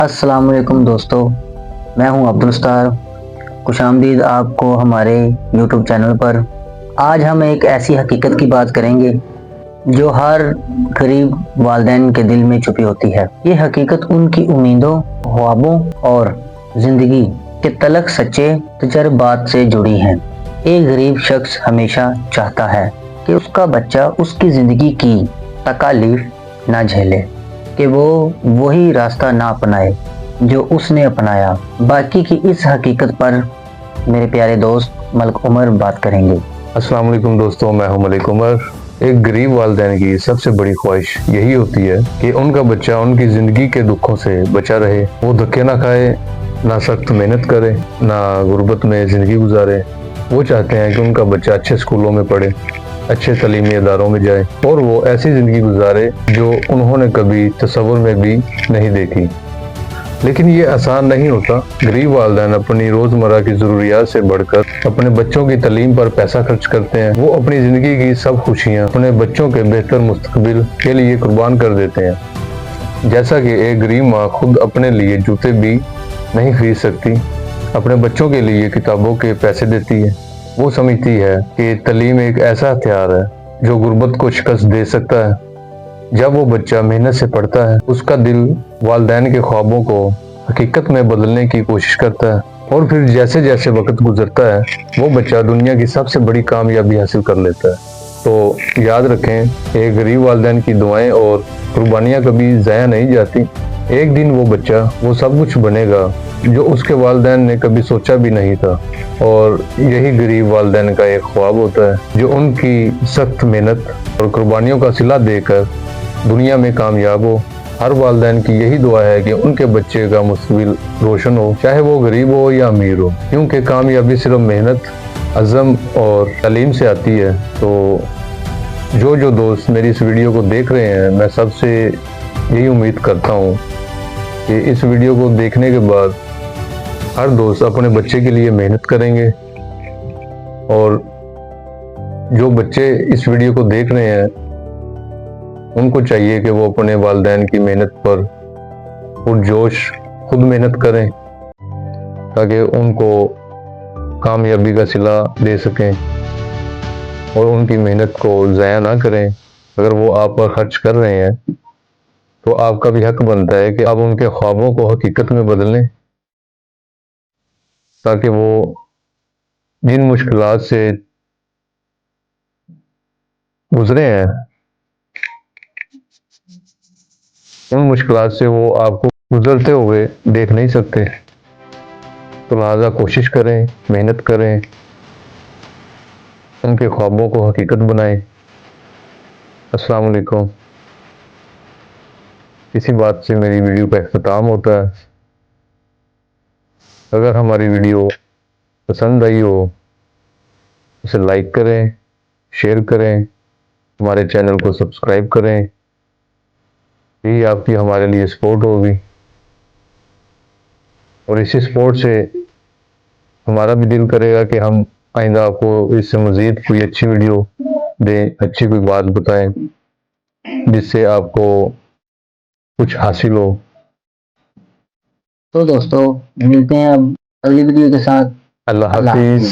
السلام علیکم دوستو، میں ہوں عبدالستار۔ خوش آمدید آپ کو ہمارے یوٹیوب چینل پر۔ آج ہم ایک ایسی حقیقت کی بات کریں گے جو ہر غریب والدین کے دل میں چھپی ہوتی ہے۔ یہ حقیقت ان کی امیدوں، خوابوں اور زندگی کے تلخ سچے تجربات سے جڑی ہے۔ ایک غریب شخص ہمیشہ چاہتا ہے کہ اس کا بچہ اس کی زندگی کی تکالیف نہ جھیلے، کہ وہ وہی راستہ نہ اپنائے جو اس نے اپنایا۔ باقی کی اس حقیقت پر میرے پیارے دوست ملک عمر بات کریں گے۔ السلام علیکم دوستوں، میں ہوں ملک عمر۔ ایک غریب والدین کی سب سے بڑی خواہش یہی ہوتی ہے کہ ان کا بچہ ان کی زندگی کے دکھوں سے بچا رہے، وہ دھکے نہ کھائے، نہ سخت محنت کرے، نہ غربت میں زندگی گزارے۔ وہ چاہتے ہیں کہ ان کا بچہ اچھے اسکولوں میں پڑھے، اچھے تعلیمی اداروں میں جائے اور وہ ایسی زندگی گزارے جو انہوں نے کبھی تصور میں بھی نہیں دیکھی۔ لیکن یہ آسان نہیں ہوتا۔ غریب والدین اپنی روزمرہ کی ضروریات سے بڑھ کر اپنے بچوں کی تعلیم پر پیسہ خرچ کرتے ہیں۔ وہ اپنی زندگی کی سب خوشیاں اپنے بچوں کے بہتر مستقبل کے لیے قربان کر دیتے ہیں۔ جیسا کہ ایک غریب ماں خود اپنے لیے جوتے بھی نہیں خرید سکتی، اپنے بچوں کے لیے کتابوں کے پیسے دیتی ہے۔ وہ سمجھتی ہے کہ تعلیم ایک ایسا ہتھیار ہے جو غربت کو شکست دے سکتا ہے۔ جب وہ بچہ محنت سے پڑھتا ہے، اس کا دل والدین کے خوابوں کو حقیقت میں بدلنے کی کوشش کرتا ہے، اور پھر جیسے جیسے وقت گزرتا ہے وہ بچہ دنیا کی سب سے بڑی کامیابی حاصل کر لیتا ہے۔ تو یاد رکھیں، ایک غریب والدین کی دعائیں اور قربانیاں کبھی ضائع نہیں جاتی۔ ایک دن وہ بچہ وہ سب کچھ بنے گا جو اس کے والدین نے کبھی سوچا بھی نہیں تھا، اور یہی غریب والدین کا ایک خواب ہوتا ہے جو ان کی سخت محنت اور قربانیوں کا صلہ دے کر دنیا میں کامیاب ہو۔ ہر والدین کی یہی دعا ہے کہ ان کے بچے کا مستقبل روشن ہو، چاہے وہ غریب ہو یا امیر ہو، کیونکہ کامیابی صرف محنت، عزم اور تعلیم سے آتی ہے۔ تو جو دوست میری اس ویڈیو کو دیکھ رہے ہیں، میں سب سے یہی امید کرتا ہوں کہ اس ویڈیو کو دیکھنے کے بعد ہر دوست اپنے بچے کے لیے محنت کریں گے، اور جو بچے اس ویڈیو کو دیکھ رہے ہیں ان کو چاہیے کہ وہ اپنے والدین کی محنت پر پرجوش خود محنت کریں تاکہ ان کو کامیابی کا صلہ دے سکیں، اور ان کی محنت کو ضائع نہ کریں۔ اگر وہ آپ پر خرچ کر رہے ہیں تو آپ کا بھی حق بنتا ہے کہ آپ ان کے خوابوں کو حقیقت میں بدلیں، تاکہ وہ جن مشکلات سے گزرے ہیں ان مشکلات سے وہ آپ کو گزرتے ہوئے دیکھ نہیں سکتے۔ تو لہٰذا کوشش کریں، محنت کریں، ان کے خوابوں کو حقیقت بنائیں۔ السلام علیکم۔ اسی بات سے میری ویڈیو کا اختتام ہوتا ہے۔ اگر ہماری ویڈیو پسند آئی ہو اسے لائک کریں، شیئر کریں، ہمارے چینل کو سبسکرائب کریں، یہی آپ کی ہمارے لیے سپورٹ ہوگی، اور اسی سپورٹ سے ہمارا بھی دل کرے گا کہ ہم آئندہ آپ کو اس سے مزید کوئی اچھی ویڈیو دیں، اچھی کوئی بات بتائیں جس سے آپ کو کچھ حاصل ہو۔ تو دوستو، ملتے ہیں اب اگلی ویڈیو کے ساتھ۔ اللہ حافظ۔